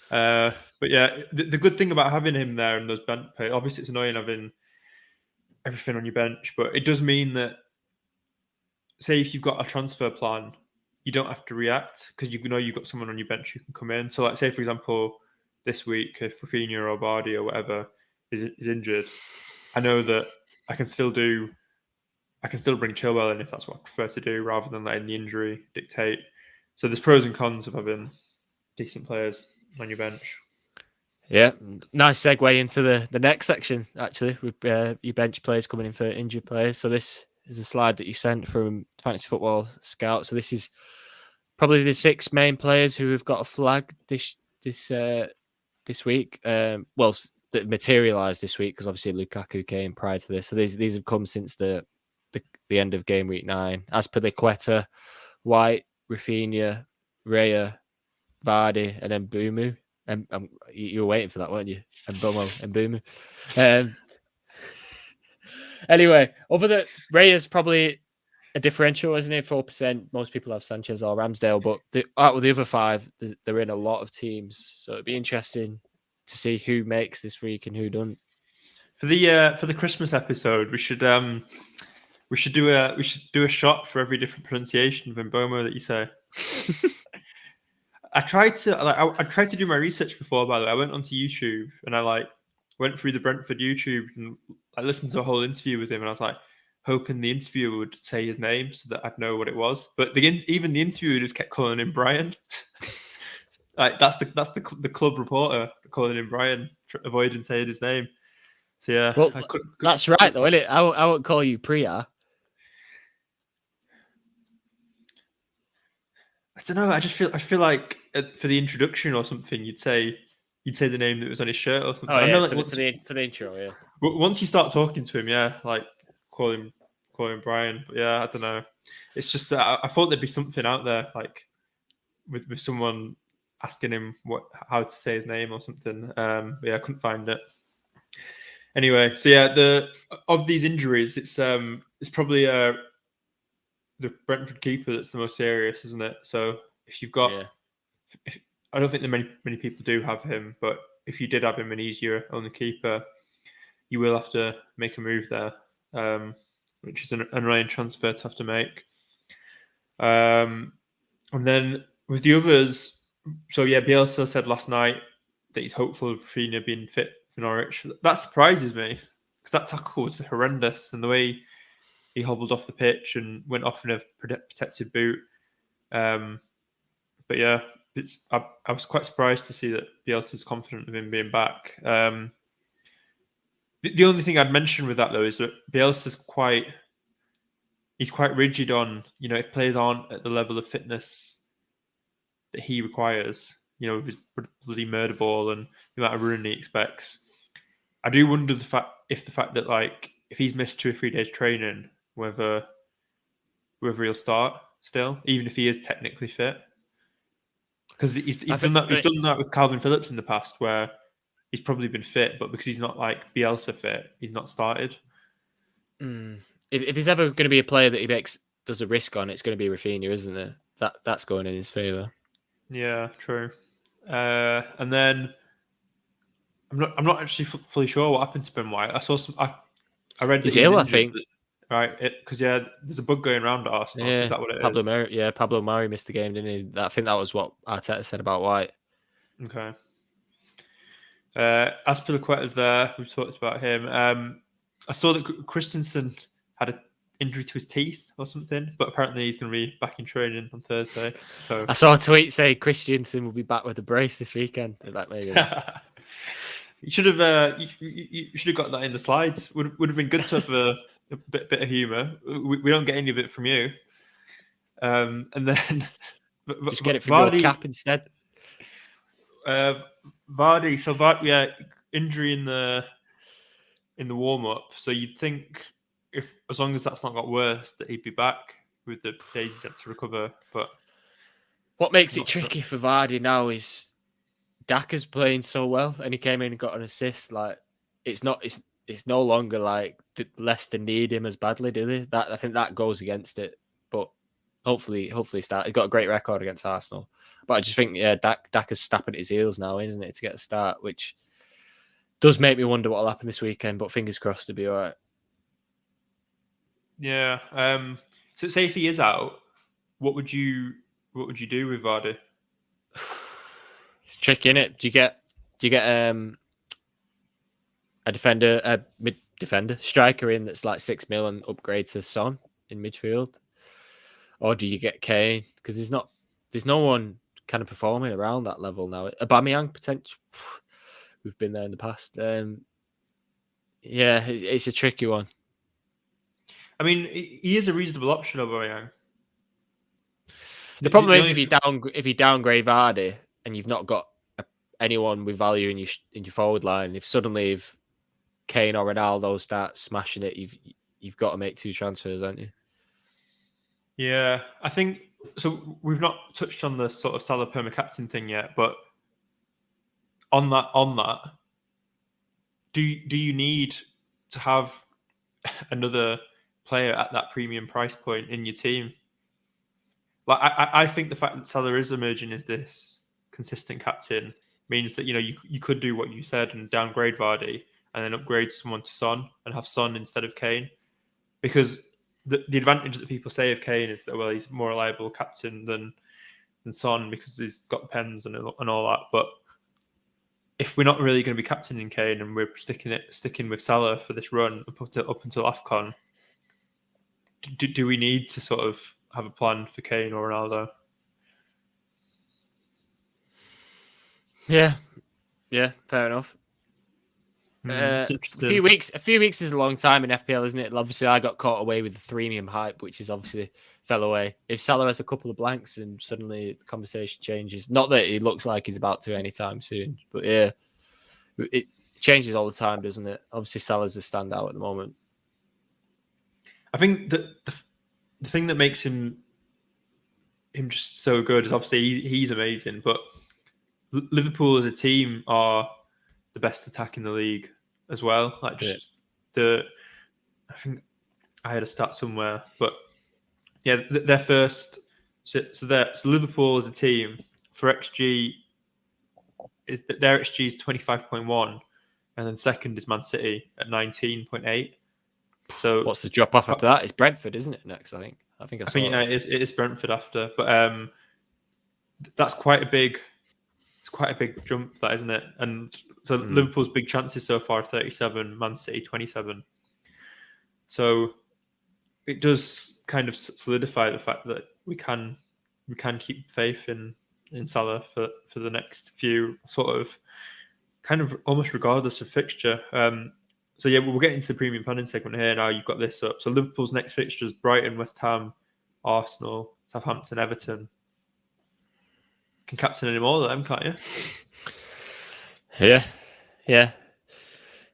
But yeah, the good thing about having him there and those bench players, obviously it's annoying having everything on your bench, but it does mean that, say, if you've got a transfer plan, you don't have to react because you know you've got someone on your bench who can come in. So, like, say for example, this week if Rafinha or Vardy or whatever is injured, I know that I can still bring Chilwell in if that's what I prefer to do, rather than letting the injury dictate. So there's pros and cons of having decent players on your bench. Yeah, nice segue into the next section, actually, with your bench players coming in for injured players. So this is a slide that you sent from Fantasy Football Scout. So this is probably the 6 main players who have got a flag this week. Well, that materialised this week because obviously Lukaku came prior to this. So these have come since the end of game week 9. Azpilicueta, White, Rafinha, Raya, Vardy, and then Mbeumo. And you were waiting for that, weren't you? And Mbeumo. Anyway, Raya's probably a differential, isn't it? 4%. Most people have Sanchez or Ramsdale, but out of the other 5, they're in a lot of teams. So it'd be interesting to see who makes this week and who doesn't. For the Christmas episode, we should do a shot for every different pronunciation of Mbeumo that you say. I tried to do my research before. By the way, I went onto YouTube and I went through the Brentford YouTube and I listened to a whole interview with him, and I was hoping the interviewer would say his name so that I'd know what it was. But even the interviewer just kept calling him Brian. That's the club reporter calling him Brian, avoiding saying his name. So yeah, well, that's right though, isn't it? I won't call you Priya. I don't know. I feel like for the introduction or something, you'd say the name that was on his shirt or something. Oh yeah, for the intro, yeah. Once you start talking to him, yeah, call him Brian. But yeah, I don't know. It's just that I thought there'd be something out there, with someone asking him how to say his name or something. But yeah, I couldn't find it. Anyway, so yeah, of these injuries, it's probably the Brentford keeper that's the most serious, isn't it? So if you've got, I don't think that many people do have him, but if you did have him and he's your only keeper, you will have to make a move there, which is an annoying transfer to have to make. And then with the others, so yeah, Bielsa said last night that he's hopeful of Rafinha being fit for Norwich. That surprises me because that tackle was horrendous, and the way he hobbled off the pitch and went off in a protected boot. But yeah, I was quite surprised to see that Bielsa's confident of him being back. The only thing I'd mention with that though is that Bielsa's quite rigid on, if players aren't at the level of fitness that he requires, with his bloody murder ball and the amount of running he expects. I do wonder the fact that if he's missed 2 or 3 days training, whether he'll start still, even if he is technically fit. Because he's done that with Calvin Phillips in the past, where he's probably been fit, but because he's not Bielsa fit, he's not started. If there's ever going to be a player that he does a risk on, it's going to be Rafinha, isn't it? That's going in his favour. Yeah, true. And then I'm not actually fully sure what happened to Ben White. I saw I read he's ill, I think. Right, because there's a bug going around at Arsenal. Yeah, is that what it is? Pablo Mari missed the game, didn't he? I think that was what Arteta said about White. Okay. Azpilicueta's there. We've talked about him. I saw that Christensen had an injury to his teeth or something, but apparently he's going to be back in training on Thursday. So I saw a tweet saying Christensen will be back with a brace this weekend. That maybe. You should have got that in the slides. Would have been good to have a bit of humour. We don't get any of it from you. And then just get it from your cap instead. Vardy. So Vardy, injury in the warm up. So you'd think if as long as that's not got worse, that he'd be back with the days he's had to recover. But what makes it tricky for Vardy now is Daka's playing so well, and he came in and got an assist. Like it's no longer like Leicester need him as badly, do they? I think that goes against it. But hopefully start. He's got a great record against Arsenal. But I just think Daka's snapping at his heels now, isn't it, to get a start, which does make me wonder what will happen this weekend. But fingers crossed to be all right. Yeah. So say if he is out, what would you do with Vardy? It's tricky, innit? Do you get a defender, a mid defender, striker in that's like 6 million and upgrade to Son in midfield, or do you get Kane? Because there's no one kind of performing around that level now. Aubameyang potential. We've been there in the past. Yeah, it's a tricky one. I mean, he is a reasonable option, Aubameyang. The problem is if you downgrade Vardy and you've not got anyone with value in your forward line, if Kane or Ronaldo start smashing it, you've got to make 2 transfers, haven't you? Yeah, I think so. We've not touched on the sort of Salah perma captain thing yet, but on that, do you need to have another player at that premium price point in your team? Like I think the fact that Salah is emerging as this consistent captain means that you could do what you said and downgrade Vardy and then upgrade someone to Son and have Son instead of Kane, because the advantage that people say of Kane is that he's a more reliable captain than Son because he's got pens and all that. But if we're not really going to be captaining Kane and we're sticking with Salah for this run up until AFCON, do we need to sort of have a plan for Kane or Ronaldo? Yeah, fair enough. A few weeks is a long time in FPL, isn't it? Obviously, I got caught away with the premium hype, which is obviously fell away. If Salah has a couple of blanks and suddenly the conversation changes, not that it looks like he's about to anytime soon, but yeah, it changes all the time, doesn't it? Obviously, Salah's the standout at the moment. I think that the thing that makes him just so good is obviously he's amazing, but Liverpool as a team are the best attack in the league as well. Like I think I had a stat somewhere, but yeah, they're first. So Liverpool as a team for XG their XG is 25.1, and then second is Man City at 19.8. So what's the drop off after that? It's Brentford, isn't it? Next, I think it is Brentford after, but that's quite a big. It's quite a big jump, that, isn't it? And so Liverpool's big chances so far 37, Man City 27. So it does kind of solidify the fact that we can keep faith in Salah for the next few, sort of kind of almost regardless of fixture. So yeah, we'll get into the premium planning segment here now. You've got this up. So Liverpool's next fixtures: Brighton, West Ham, Arsenal, Southampton, Everton. Can captain any more of them, can't you? Yeah.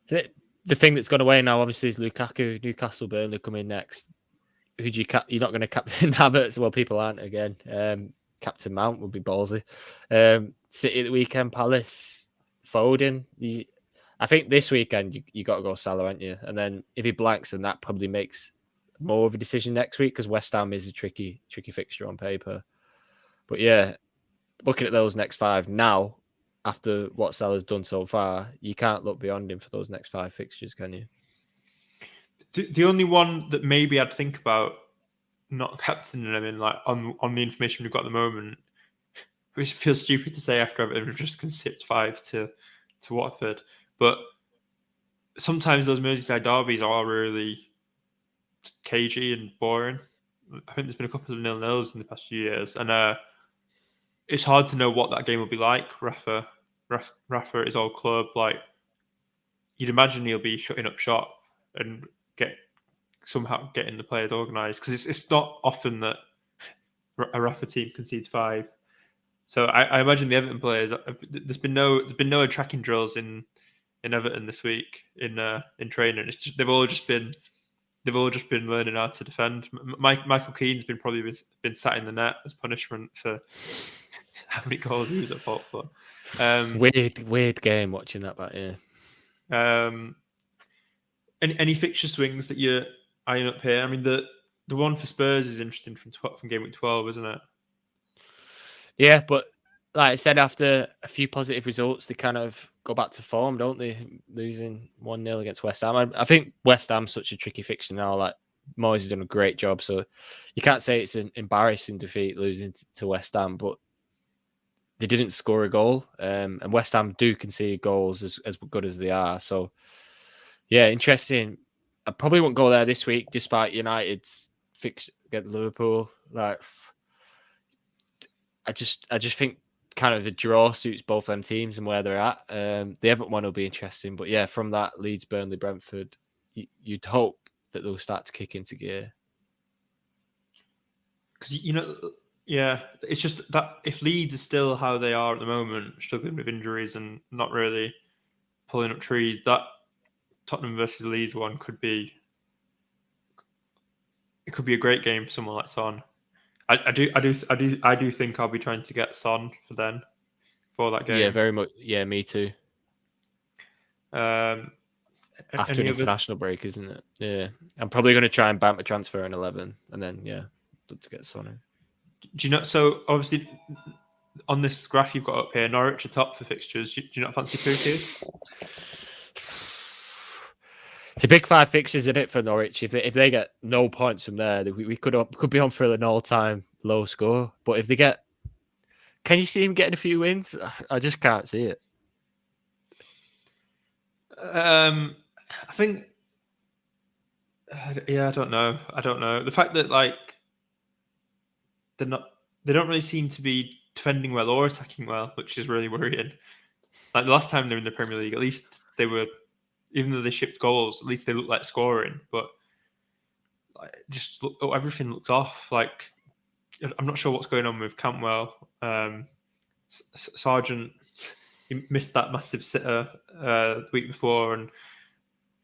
The thing that's gone away now, obviously, is Lukaku. Newcastle, Burnley coming next. Who do you You're not going to captain Havertz. Well, people aren't again. Captain Mount would be ballsy. City at the weekend, Palace, Foden. I think this weekend you got to go Salah, aren't you? And then if he blanks, then that probably makes more of a decision next week, because West Ham is a tricky fixture on paper. But yeah, looking at those next 5 now, after what Salah's done so far, you can't look beyond him for those next 5 fixtures, can you? The only one that maybe I'd think about not captaining him in, like on the information we've got at the moment, which feels stupid to say after I've just conceded 5 to Watford, but sometimes those Merseyside derbies are really cagey and boring. I think there's been a couple of 0-0s in the past few years, and it's hard to know what that game will be like. Rafa at his old club, like you'd imagine he'll be shutting up shop and somehow getting the players organised, because it's not often that a Rafa team concedes 5. So I imagine the Everton players. There's been no tracking drills in Everton this week in training. It's just they've all just been learning how to defend. Michael Keane's probably been sat in the net as punishment for how many goals he was at fault for. Weird game watching that back. Yeah. Any fixture swings that you're eyeing up here? I mean, the one for Spurs is interesting from Gameweek 12, isn't it? Yeah, but like I said, after a few positive results, they kind of go back to form, don't they? Losing 1-0 against West Ham. I think West Ham's such a tricky fixture now. Like, Moyes has done a great job, so you can't say it's an embarrassing defeat losing to West Ham, but they didn't score a goal, and West Ham do concede goals as good as they are. So, yeah, interesting. I probably won't go there this week, despite United's fix against Liverpool. Like, I just think kind of a draw suits both them teams and where they're at. The Everton one will be interesting, but yeah, from that Leeds, Burnley, Brentford, you'd hope that they'll start to kick into gear. Because yeah, it's just that if Leeds are still how they are at the moment, struggling with injuries and not really pulling up trees, that Tottenham versus Leeds one could be a great game for someone like Son. I do think I'll be trying to get Son for that game. Yeah, very much. Yeah, me too. After an international break, isn't it? Yeah, I'm probably going to try and bank a transfer in 11, and then look to get Son in. Do you know? So obviously, on this graph you've got up here, Norwich are top for fixtures. Do you not fancy Pookie? It's a big 5 fixtures, isn't it, for Norwich? If they get no points from there, we could be on for an all-time low score. But if they get, can you see him getting a few wins? I just can't see it. I think, I don't know. The fact that they don't really seem to be defending well or attacking well, which is really worrying. Like the last time they were in the Premier League, at least they were. Even though they shipped goals, at least they looked like scoring. But everything looked off. Like, I'm not sure what's going on with Cantwell. Sargent, he missed that massive sitter the week before, and I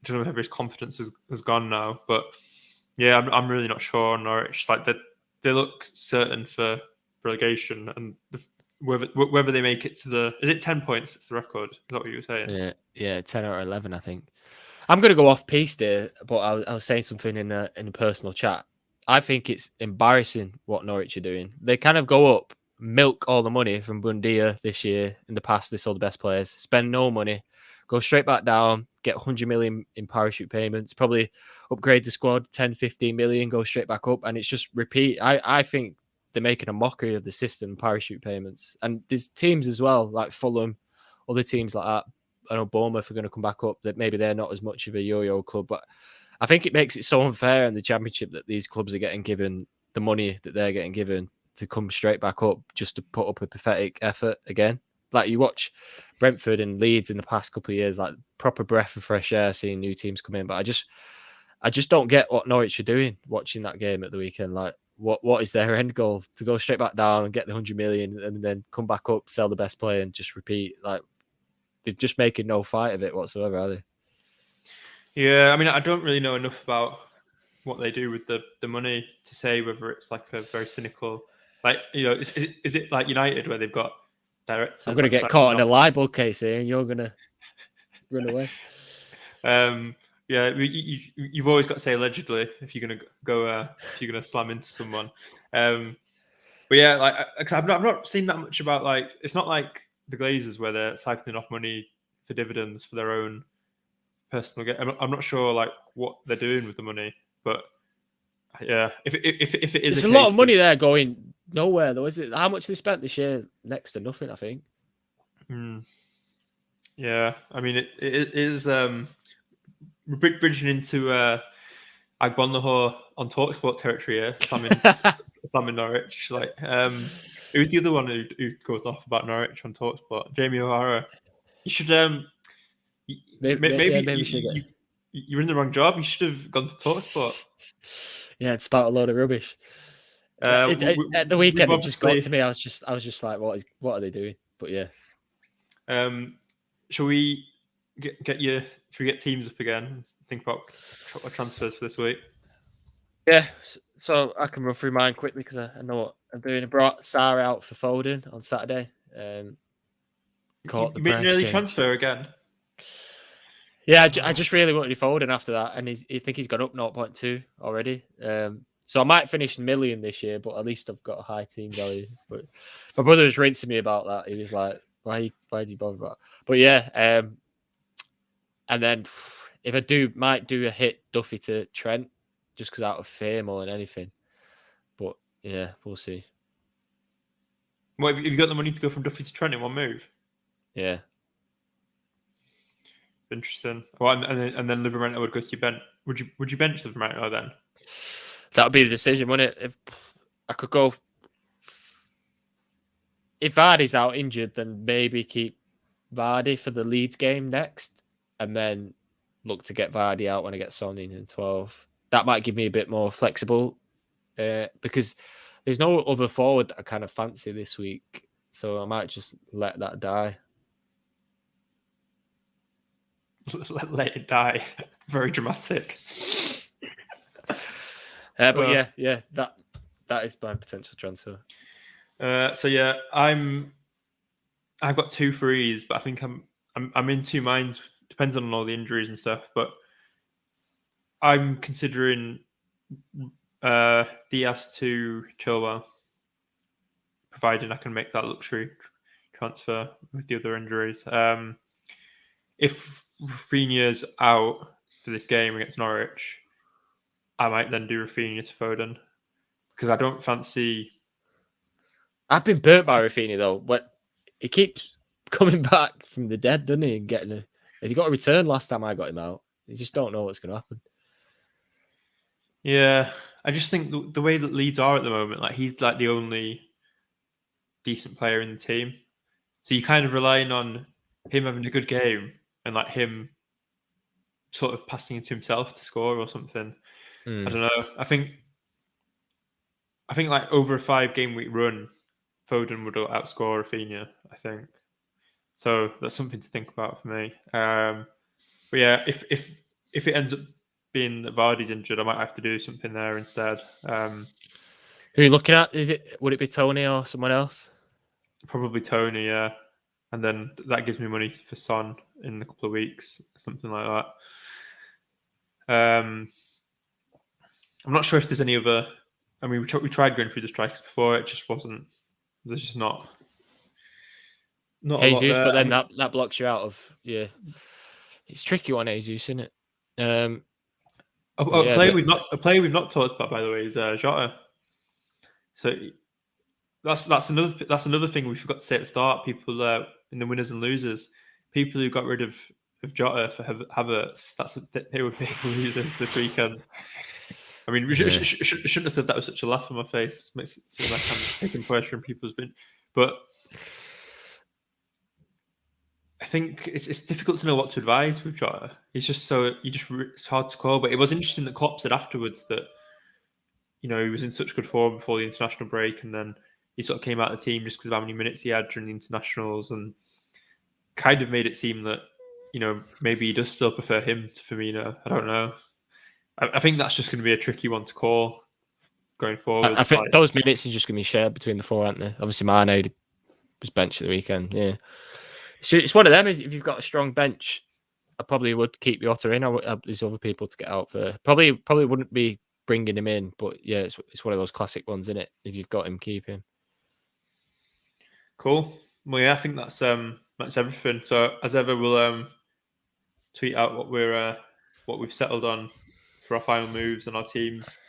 don't know whether his confidence has gone now. But yeah, I'm really not sure on Norwich. Like they look certain for relegation, and whether they make it to is it 10 points? It's the record. Is that what you were saying? Yeah, 10 or 11, I think. I'm going to go off piece there, but I was saying something in a personal chat. I think it's embarrassing what Norwich are doing. They kind of go up, milk all the money from Bundia this year. In the past, they sold the best players, spend no money, go straight back down, get 100 million in parachute payments, probably upgrade the squad 10, 15 million, go straight back up, and it's just repeat. I think they're making a mockery of the system, parachute payments. And there's teams as well, like Fulham, other teams like that. I know Bournemouth are going to come back up, that maybe they're not as much of a yo-yo club, but I think it makes it so unfair in the Championship that these clubs are getting given the money that they're getting given to come straight back up just to put up a pathetic effort again. Like you watch Brentford and Leeds in the past couple of years, like proper breath of fresh air seeing new teams come in. But I just don't get what Norwich are doing watching that game at the weekend. Like what is their end goal? To go straight back down and get the 100 million and then come back up, sell the best player and just repeat? Like, they're just making no fight of it whatsoever, are they? Yeah, I mean, I don't really know enough about what they do with the money to say whether it's like a very cynical, like, is it like United where they've got directors? I'm going to get caught in a libel case here and you're going to run away. Yeah, you've always got to say allegedly if you're going to go, if you're going to slam into someone. But yeah, like I've not seen that much about, like, it's not like the Glazers where they're siphoning off money for dividends for their own personal gain. I'm not sure like what they're doing with the money, but yeah, if it is, there's a lot of money there going nowhere though, is it? How much they spent this year? Next to nothing, I think. Yeah, I mean it is bridging into Agbonlahor on TalkSport territory here, slamming Norwich. Like, it was the other one who goes off about Norwich on TalkSport, Jamie O'Hara. You should maybe you should You're in the wrong job. You should have gone to Talksport. Yeah, it's about a load of rubbish. At the We've weekend, it just got obviously. to me. I was just like, what are they doing? But yeah. Shall we get you? Should we get teams up again and think about transfers for this week? Yeah, so I can run through mine quickly because I know what I'm doing. I brought Salah out for Foden on Saturday. Caught the You made an price early change. transfer again. Yeah, I just really wanted Foden after that, and I think he's gone up 0.2 already. So I might finish million this year, but at least I've got a high team value. But my brother was rinsing me about that. He was like, "Why do you bother about?" But yeah, and then if I might do a hit Duffy to Trent, just because out of fear more than anything. But yeah, we'll see. What have you got the money to go from Duffy to Trent in one move? Yeah. Interesting. Well, and then Livermore would go to your bench. Would you bench Livermore then? That would be the decision, wouldn't it? If I could go, if Vardy's out injured, then maybe keep Vardy for the Leeds game next, and then look to get Vardy out when I get Son in 12. That might give me a bit more flexible because there's no other forward that I kind of fancy this week, so I might just let that die. Let it die. Very dramatic. But yeah, that is my potential transfer. So yeah, I've got 2 frees, but I think I'm in 2 minds. Depends on all the injuries and stuff, but I'm considering Diaz to Chilwell, providing I can make that luxury transfer with the other injuries. If Rafinha's out for this game against Norwich, I might then do Rafinha to Foden because I don't fancy. I've been burnt by Rafinha though, but he keeps coming back from the dead, doesn't he? And getting he got a return last time I got him out. You just don't know what's going to happen. Yeah, I just think the way that Leeds are at the moment, like he's like the only decent player in the team, so you're kind of relying on him having a good game and like him sort of passing it to himself to score or something. I don't know. I think like over a 5-game week run, Foden would outscore Rafinha, I think. So that's something to think about for me. But yeah, if it ends up being that Vardy's injured, I might have to do something there instead. Who are you looking at? Would it be Tony or someone else? Probably Tony, yeah. And then that gives me money for Son in a couple of weeks, something like that. I'm not sure if there's any other. I mean, we tried going through the strikers before. It just wasn't. There's just not Jesus, a lot there. But then that blocks you out of It's tricky on Jesus, isn't it? A player we've not talked about, by the way, is Jota. So that's another thing we forgot to say at the start. People in the winners and losers, people who got rid of Jota for Havertz, they were big losers this weekend. I mean, shouldn't have said that with such a laugh on my face. Makes it seem like I'm taking pleasure in people's bin, but I think it's difficult to know what to advise with Jota. It's hard to call. But it was interesting that Klopp said afterwards that he was in such good form before the international break, and then he sort of came out of the team just because of how many minutes he had during the internationals, and kind of made it seem that maybe he does still prefer him to Firmino. I don't know. I think that's just going to be a tricky one to call going forward. I think those minutes are just going to be shared between the 4, aren't they? Obviously, Mane was benched at the weekend. Yeah, it's one of them. If you've got a strong bench, I probably would keep Jota in. There's other people to get out for. Probably wouldn't be bringing him in, but yeah, it's one of those classic ones, isn't it? If you've got him, keep him. Cool. Well, yeah, I think that's everything. So as ever, we'll tweet out what we've settled on for our final moves and our teams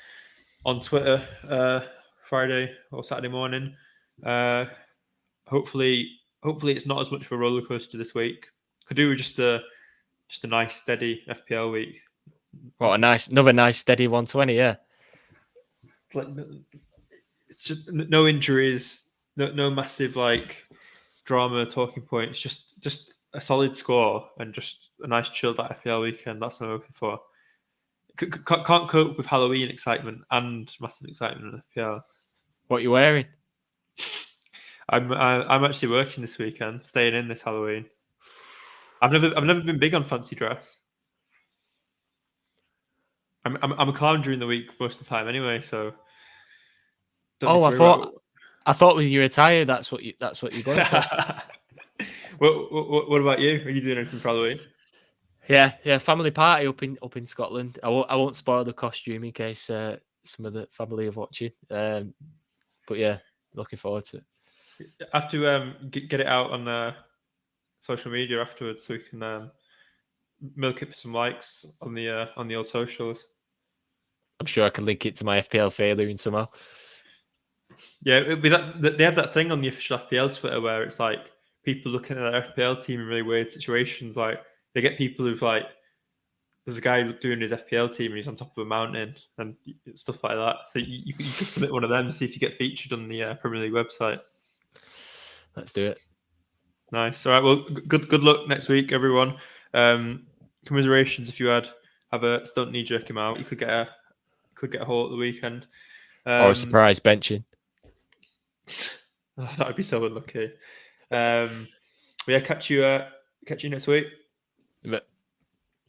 on Twitter Friday or Saturday morning. Hopefully it's not as much of a roller coaster this week. Could do with just a nice steady FPL week. What another nice steady 120, yeah. It's just no injuries, no massive like drama talking points. Just a solid score and just a nice chilled FPL weekend. That's what I'm looking for. Can't cope with Halloween excitement and massive excitement in FPL. What are you wearing? I'm actually working this weekend, staying in this Halloween. I've never been big on fancy dress. I'm a clown during the week most of the time anyway, so. I thought when you retired, that's what you're going for. What about you? Are you doing anything for Halloween? Yeah, family party up in Scotland. I won't spoil the costume in case some of the family are watching. But yeah, looking forward to it. I have to get it out on social media afterwards so we can milk it for some likes on the old socials. I'm sure I can link it to my FPL failure somehow. Yeah, it'd be that they have that thing on the official FPL Twitter where it's like people looking at their FPL team in really weird situations. Like they get people who've like, there's a guy doing his FPL team and he's on top of a mountain and stuff like that. So you could submit one of them and see if you get featured on the Premier League website. Let's do it. Nice. All right. Well, good luck next week, everyone. Commiserations if you had Havertz. Don't knee jerk him out. You could get a haul at the weekend. Or a surprise benching. That would be so unlucky. Yeah, catch you next week.